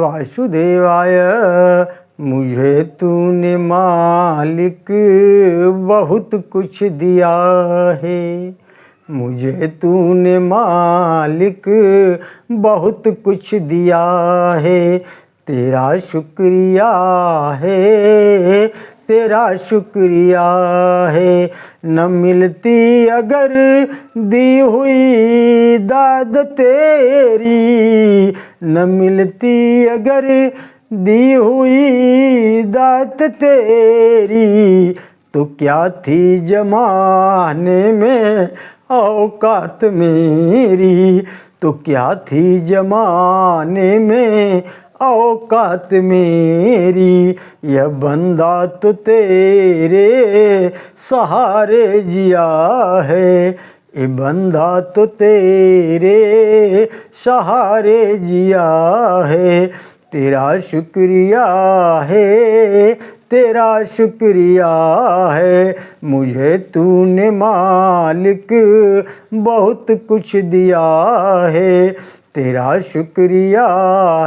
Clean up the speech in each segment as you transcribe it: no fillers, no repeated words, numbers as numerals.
वासुदेवाय। मुझे तूने मालिक बहुत कुछ दिया है, मुझे तूने मालिक बहुत कुछ दिया है। तेरा शुक्रिया है, तेरा शुक्रिया है। न मिलती अगर दी हुई दाद तेरी, न मिलती अगर दी हुई दात तेरी, तो क्या थी जमाने में औकात मेरी, तो क्या थी जमाने में औकात मेरी। यह बंदा तो तेरे सहारे जिया है, ये बंदा तो तेरे सहारे जिया है। तेरा शुक्रिया है, तेरा शुक्रिया है। मुझे तूने मालिक बहुत कुछ दिया है, तेरा शुक्रिया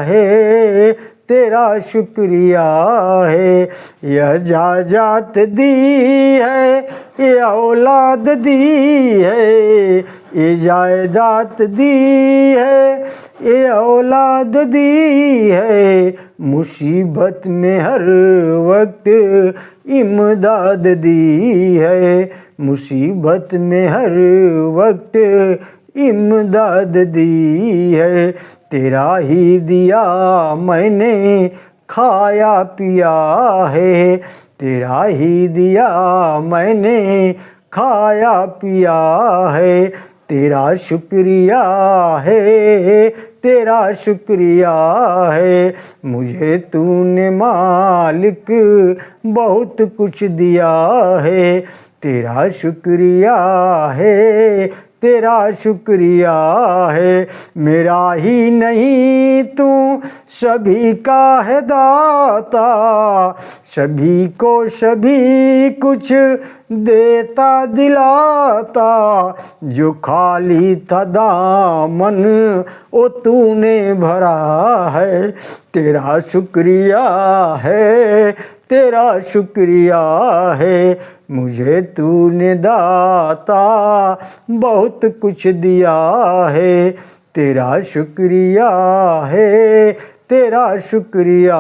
है, तेरा शुक्रिया है। यह जायदाद दी है, ये औलाद दी है, ये जायदाद दी है, ये औलाद दी है। मुसीबत में हर वक्त इमदाद दी है, मुसीबत में हर वक्त इमदाद दी है। तेरा ही दिया मैंने खाया पिया है, तेरा ही दिया मैंने खाया पिया है। तेरा शुक्रिया है, तेरा शुक्रिया है। मुझे तूने मालिक बहुत कुछ दिया है, तेरा शुक्रिया है, तेरा शुक्रिया है। मेरा ही नहीं तू सभी का है दाता, सभी को सभी कुछ देता दिलाता। जो खाली था दामन वो तूने भरा है, तेरा शुक्रिया है, तेरा शुक्रिया है। मुझे तूने दाता बहुत कुछ दिया है, तेरा शुक्रिया है, तेरा शुक्रिया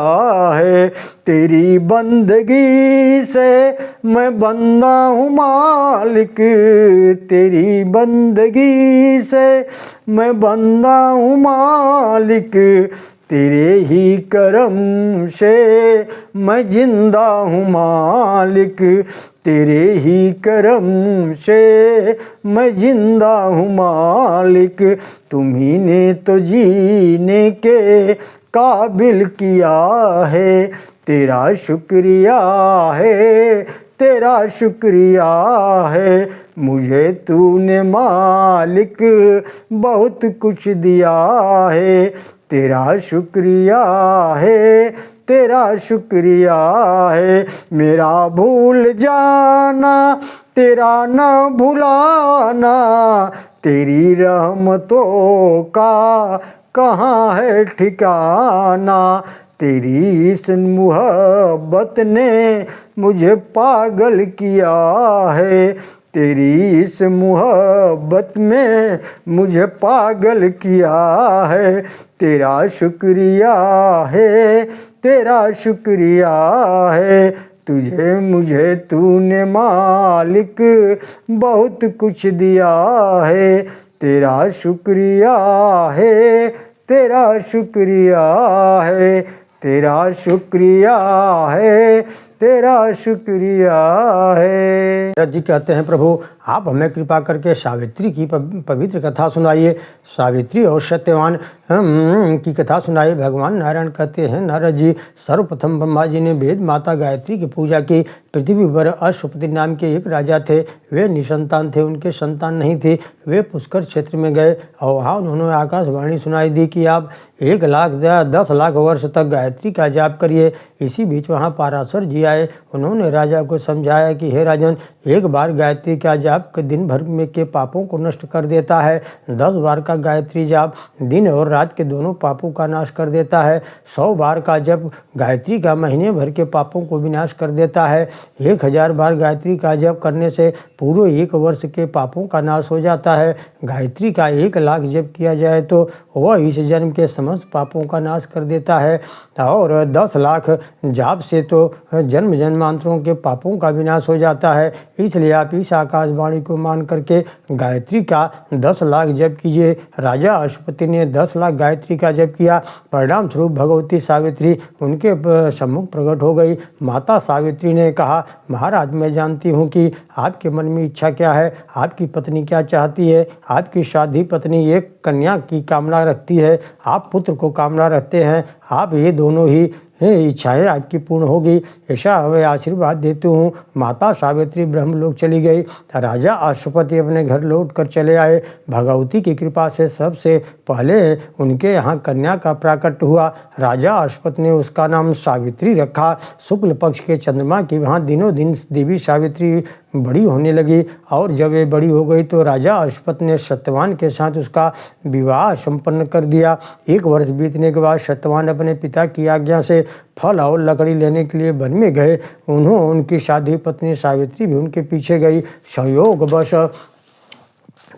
है। तेरी बंदगी से मैं बंदा हूँ मालिक, तेरी बंदगी से मैं बंदा हूँ मालिक। तेरे ही करम से मैं जिंदा हूँ मालिक, तेरे ही करम से मैं जिंदा हूँ मालिक। तुम्ही ने तो जीने के काबिल किया है, तेरा शुक्रिया है, तेरा शुक्रिया है। मुझे तूने मालिक बहुत कुछ दिया है, तेरा शुक्रिया है, तेरा शुक्रिया है। मेरा भूल जाना तेरा न भुलाना, तेरी रहमतों का कहाँ है ठिकाना। तेरी इस मोहब्बत ने मुझे पागल किया है, तेरी इस मोहब्बत में मुझे पागल किया है। तेरा शुक्रिया है, तेरा शुक्रिया है। तुझे मुझे तूने मालिक बहुत कुछ दिया है, तेरा शुक्रिया है, तेरा शुक्रिया है, तेरा शुक्रिया है, तेरा शुक्रिया है। जी कहते हैं, प्रभु आप हमें कृपा करके सावित्री की पवित्र कथा सुनाइए, सावित्री और सत्यवान की कथा सुनाइए। भगवान नारायण कहते हैं, नारद जी सर्वप्रथम ब्रह्मा जी ने वेद माता गायत्री की पूजा की। पृथ्वी पर अश्वपति नाम के एक राजा थे, वे निसंतान थे, उनके संतान नहीं थे। वे पुष्कर क्षेत्र में गए और वहाँ उन्होंने आकाशवाणी सुनाई दी कि आप 1 लाख या 10 लाख वर्ष तक गायत्री का जाप करिए। इसी बीच वहाँ पाराशर जी आए। उन्होंने राजा को समझाया कि हे राजन, एक बार गायत्री का जाप दिन भर में के पापों को नष्ट कर देता है। 10 बार का गायत्री जाप दिन और रात के दोनों पापों का नाश कर देता है। 100 बार का जप गायत्री का महीने भर के पापों को विनाश कर देता है। 1000 बार गायत्री का जप करने से पूरे 1 वर्ष के पापों का नाश हो जाता है। गायत्री का 1 लाख जप किया जाए तो वह इस जन्म के समस्त पापों का नाश कर देता है। और 10 लाख जाप से तो जन्म जन्मांतरों के पापों का विनाश हो जाता है। इसलिए आप इस आकाशवाणी को मान करके गायत्री का 10 लाख जप कीजिए। राजा अश्वपति ने 10 लाख गायत्री का जप किया। परिणाम स्वरूप भगवती सावित्री उनके सम्मुख प्रकट हो गई। माता सावित्री ने कहा, महाराज मैं जानती हूँ कि आपके मन में इच्छा क्या है, आपकी पत्नी क्या चाहती है। आपकी शादी पत्नी एक कन्या की कामना रखती है, आप पुत्र को कामना रखते हैं। आप ये दोनों ही इच्छाएं आपकी पूर्ण होगी, ऐसा मैं आशीर्वाद देती हूँ। माता सावित्री ब्रह्मलोक चली गई। राजा अश्वपति अपने घर लौट कर चले आए। भगवती की कृपा से सबसे पहले उनके यहाँ कन्या का प्राकट्य हुआ। राजा अश्वपति ने उसका नाम सावित्री रखा। शुक्ल पक्ष के चंद्रमा की वहाँ दिनों दिन देवी सावित्री बड़ी होने लगी। और जब ये बड़ी हो गई तो राजा अश्वपति ने सत्यवान के साथ उसका विवाह संपन्न कर दिया। 1 वर्ष बीतने के बाद सत्यवान अपने पिता की आज्ञा से फल और लकड़ी लेने के लिए वन में गए। उनकी साध्वी पत्नी सावित्री भी उनके पीछे गई। संयोगवश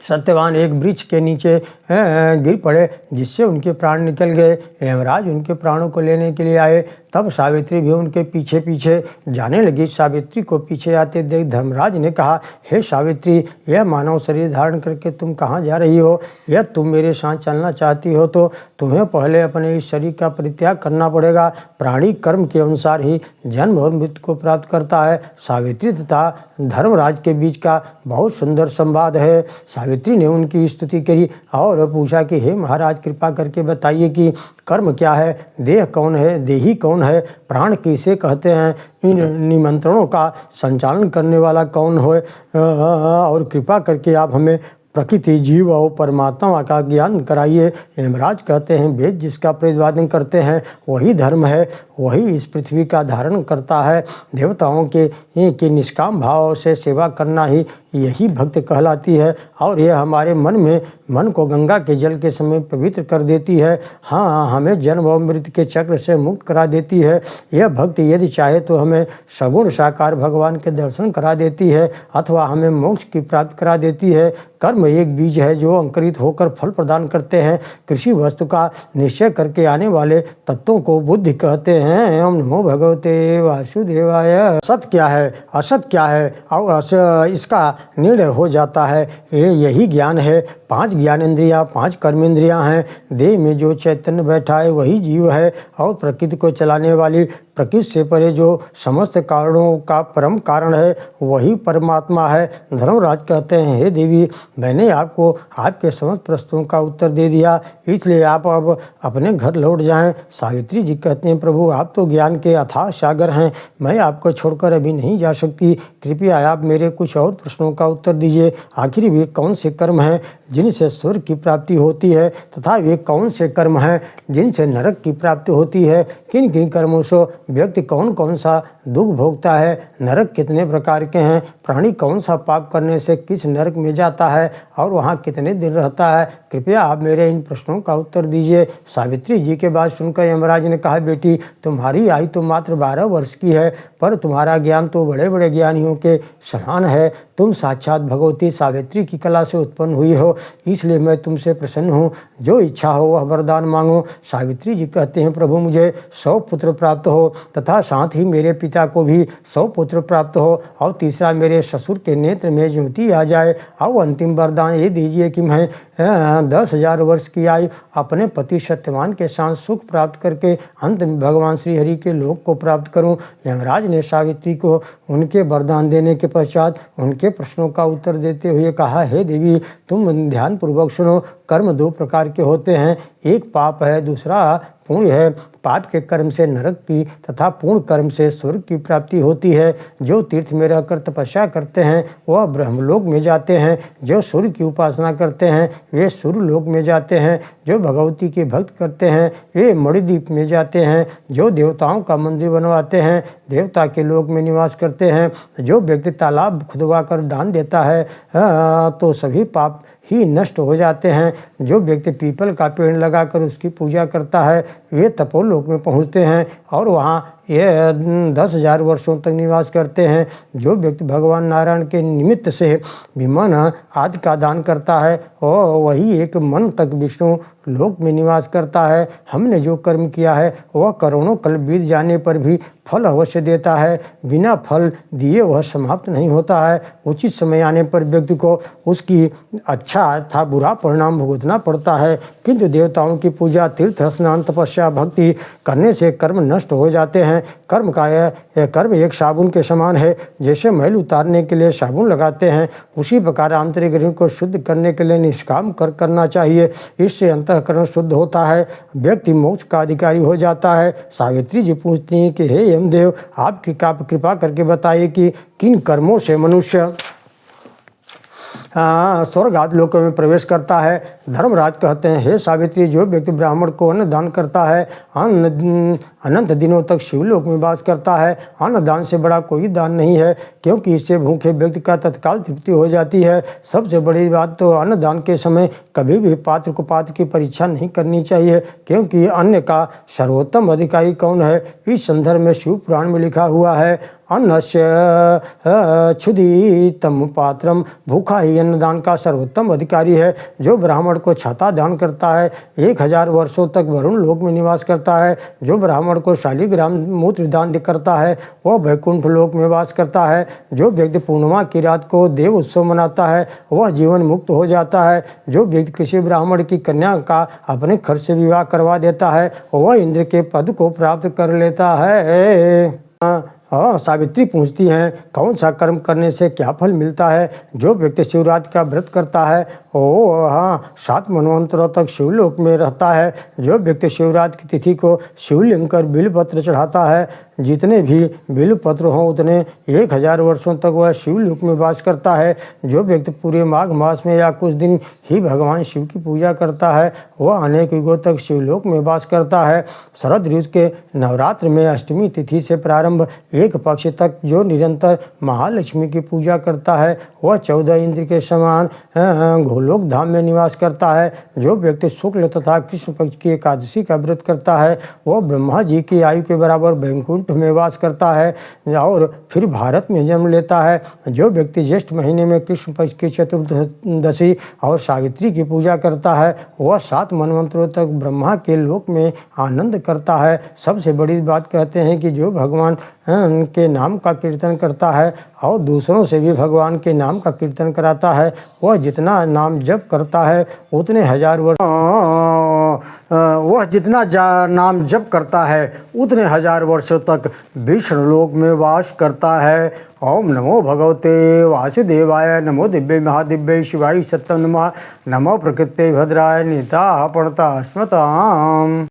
सत्यवान एक वृक्ष के नीचे गिर पड़े, जिससे उनके प्राण निकल गए। यमराज उनके प्राणों को लेने के लिए आए। तब सावित्री भी उनके पीछे पीछे जाने लगी। सावित्री को पीछे आते देख धर्मराज ने कहा, हे सावित्री, यह मानव शरीर धारण करके तुम कहाँ जा रही हो? यह तुम मेरे साथ चलना चाहती हो तो तुम्हें पहले अपने इस शरीर का परित्याग करना पड़ेगा। प्राणी कर्म के अनुसार ही जन्म और मृत्यु को प्राप्त करता है। सावित्री तथा धर्मराज के बीच का बहुत सुंदर संवाद है। सावित्री ने उनकी स्तुति करी और पूछा कि हे महाराज, कृपा करके बताइए कि कर्म क्या है, देह कौन है, देही कौन है, प्राण किसे कहते हैं, इन निमंत्रणों का संचालन करने वाला कौन है, और कृपा करके आप हमें प्रकृति, जीव और परमात्मा का ज्ञान कराइए। यमराज कहते हैं, वेद जिसका प्रतिपादन करते हैं वही धर्म है, वही इस पृथ्वी का धारण करता है। देवताओं के निष्काम भाव से सेवा करना ही यही भक्ति कहलाती है। और यह हमारे मन को गंगा के जल के समय पवित्र कर देती है। हाँ, हमें जन्म और मृत्यु के चक्र से मुक्त करा देती है। यह भक्ति यदि चाहे तो हमें सगुण साकार भगवान के दर्शन करा देती है अथवा हमें मोक्ष की प्राप्ति करा देती है। कर्म एक बीज है जो अंकुरित होकर फल प्रदान करते हैं। कृषि वस्तु का निश्चय करके आने वाले तत्वों को बुद्धि कहते हैं। ओम नमो भगवते वासुदेवाय। सत क्या है, असत क्या है और इसका निर्णय हो जाता है। यही ज्ञान है। 5 ज्ञानेंद्रियाँ, 5 कर्मेंद्रियाँ हैं। देह में जो चैतन्य बैठा है वही जीव है और प्रकृति को चलाने वाली, प्रकृति से परे जो समस्त कारणों का परम कारण है वही परमात्मा है। धर्मराज कहते हैं, हे देवी, मैंने आपको आपके समस्त प्रश्नों का उत्तर दे दिया, इसलिए आप अब अपने घर लौट जाएं। सावित्री जी कहते हैं, प्रभु आप तो ज्ञान के अथाह सागर हैं, मैं आपको छोड़कर अभी नहीं जा सकती। कृपया आप मेरे कुछ और प्रश्नों का उत्तर दीजिए। आखिर वे कौन से कर्म हैं जिनसे स्वर्ग की प्राप्ति होती है तथा वे कौन से कर्म हैं जिनसे नरक की प्राप्ति होती है? किन किन कर्मों से व्यक्ति कौन कौन सा दुख भोगता है? नरक कितने प्रकार के हैं? प्राणी कौन सा पाप करने से किस नरक में जाता है और वहाँ कितने दिन रहता है? कृपया आप मेरे इन प्रश्नों का उत्तर दीजिए। सावित्री जी के बात सुनकर यमराज ने कहा, बेटी, तुम्हारी आयु तो मात्र 12 वर्ष की है, पर तुम्हारा ज्ञान तो बड़े बड़े ज्ञानियों के समान है। तुम साक्षात भगवती सावित्री की कला से उत्पन्न हुई हो, इसलिए मैं तुमसे प्रसन्न हूँ। जो इच्छा हो वह वरदान मांगो। सावित्री जी कहते हैं, प्रभु मुझे 100 पुत्र प्राप्त हो तथा साथ ही मेरे पिता को भी 100 पुत्र प्राप्त हो और तीसरा मेरे ससुर के नेत्र में ज्योति आ जाए। और अंतिम वरदान ये दीजिए कि मैं 10,000 वर्ष की आयु अपने पति सत्यवान के साथ सुख प्राप्त करके अंत में भगवान श्री हरि के लोक को प्राप्त करूं। यमराज ने सावित्री को उनके वरदान देने के पश्चात उनके प्रश्नों का उत्तर देते हुए कहा, हे देवी, तुम ध्यानपूर्वक सुनो। कर्म 2 प्रकार के होते हैं, एक पाप है, दूसरा पुण्य है। पाप के कर्म से नरक की तथा पूर्ण कर्म से स्वर्ग की प्राप्ति होती है। जो तीर्थ में रहकर तपस्या करते हैं वह ब्रह्मलोक में जाते हैं। जो सूर्य की उपासना करते हैं वे सूर्यलोक में जाते हैं। जो भगवती के भक्त करते हैं वे मणिद्वीप में जाते हैं। जो देवताओं का मंदिर बनवाते हैं देवता के लोक में निवास करते हैं। जो व्यक्ति तालाब खुदवा कर दान देता है तो सभी पाप ही नष्ट हो जाते हैं। जो व्यक्ति पीपल का पेड़ लगाकर उसकी पूजा करता है वे तपोलोक में पहुँचते हैं और वहाँ ये 10,000 वर्षों तक निवास करते हैं। जो व्यक्ति भगवान नारायण के निमित्त से विमान आदि का दान करता है और वही एक मन तक विष्णु लोक में निवास करता है। हमने जो कर्म किया है वह करोड़ों कल्प बीत जाने पर भी फल अवश्य देता है। बिना फल दिए वह समाप्त नहीं होता है। उचित समय आने पर व्यक्ति को उसकी अच्छा तथा बुरा परिणाम भुगतना पड़ता है। किंतु देवताओं की पूजा, तीर्थ स्नान, तपस्या, भक्ति करने से कर्म नष्ट हो जाते हैं। कर्म एक साबुन के समान है। जैसे मैल उतारने के लिए साबुन लगाते हैं उसी प्रकार आंतरिक रंग को शुद्ध करने के लिए निष्काम करना चाहिए। इससे अंतःकरण शुद्ध होता है, व्यक्ति मोक्ष का अधिकारी हो जाता है। सावित्री जी पूछती हैं कि हे यमदेव, आप कृपा करके बताइए कि किन कर्मों से मनुष्य स्वर्ग आदि लोकों में प्रवेश करता है। धर्मराज कहते हैं, हे सावित्री, जो व्यक्ति ब्राह्मण को अन्न दान करता है अनंत दिनों तक शिवलोक में वास करता है। अन्न दान से बड़ा कोई दान नहीं है, क्योंकि इससे भूखे व्यक्ति का तत्काल तृप्ति हो जाती है। सबसे बड़ी बात तो अन्न दान के समय कभी भी पात्र को पात्र की परीक्षा नहीं करनी चाहिए, क्योंकि अन्न का सर्वोत्तम अधिकारी कौन है, इस संदर्भ में शिव पुराण में लिखा हुआ है, अन्नस्य क्षुधितम पात्रम, भूखा ही अन्नदान का सर्वोत्तम अधिकारी है। जो ब्राह्मण को छाता दान करता है 1000 वर्षों तक वरुण लोक में निवास करता है। जो ब्राह्मण को शालिग्राम मूत्र दान करता है वह वैकुंठ लोक में वास करता है। जो व्यक्ति पूर्णिमा की रात को देव उत्सव मनाता है वह जीवन मुक्त हो जाता है। जो व्यक्ति किसी ब्राह्मण की कन्या का अपने खर्च से विवाह करवा देता है वह इंद्र के पद को प्राप्त कर लेता है। सावित्री पूछती हैं, कौन सा कर्म करने से क्या फल मिलता है। जो व्यक्ति शिवरात्रि का व्रत करता है 7 मनवंतरों तक शिवलोक में रहता है। जो व्यक्ति शिवरात्रि की तिथि को शिवलिंग कर बिल्वपत्र चढ़ाता है, जितने भी बिल्वपत्र हों उतने 1000 वर्षों तक वह शिवलोक में वास करता है। जो व्यक्ति पूरे माघ मास में या कुछ दिन ही भगवान शिव की पूजा करता है वह अनेक युगों तक शिवलोक में वास करता है। शरद ऋतु के नवरात्र में अष्टमी तिथि से प्रारंभ एक पक्ष तक जो निरंतर महालक्ष्मी की पूजा करता है वह 14 इंद्र के समान गोलोक धाम में निवास करता है। जो व्यक्ति शुक्ल तथा कृष्ण पक्ष की एकादशी का व्रत करता है वह ब्रह्मा जी की आयु के बराबर वैकुंठ में वास करता है और फिर भारत में जन्म लेता है। जो व्यक्ति ज्येष्ठ महीने में कृष्ण पक्ष की चतुर्दशी और सावित्री की पूजा करता है वह 7 मनवंतरों तक ब्रह्मा के लोक में आनंद करता है। सबसे बड़ी बात कहते हैं कि जो भगवान के नाम का कीर्तन करता है और दूसरों से भी भगवान के नाम का कीर्तन कराता है वह जितना नाम जप करता है उतने हजार वर्ष नाम जप करता है उतने 1000 वर्षों तक विष्णु लोक में वास करता है। ओम नमो भगवते वासुदेवाय, नमो दिव्य महादिव्य शिवाय सत्यम नमः, नमो प्रकृते भद्राय नीता पणता स्मृताम्।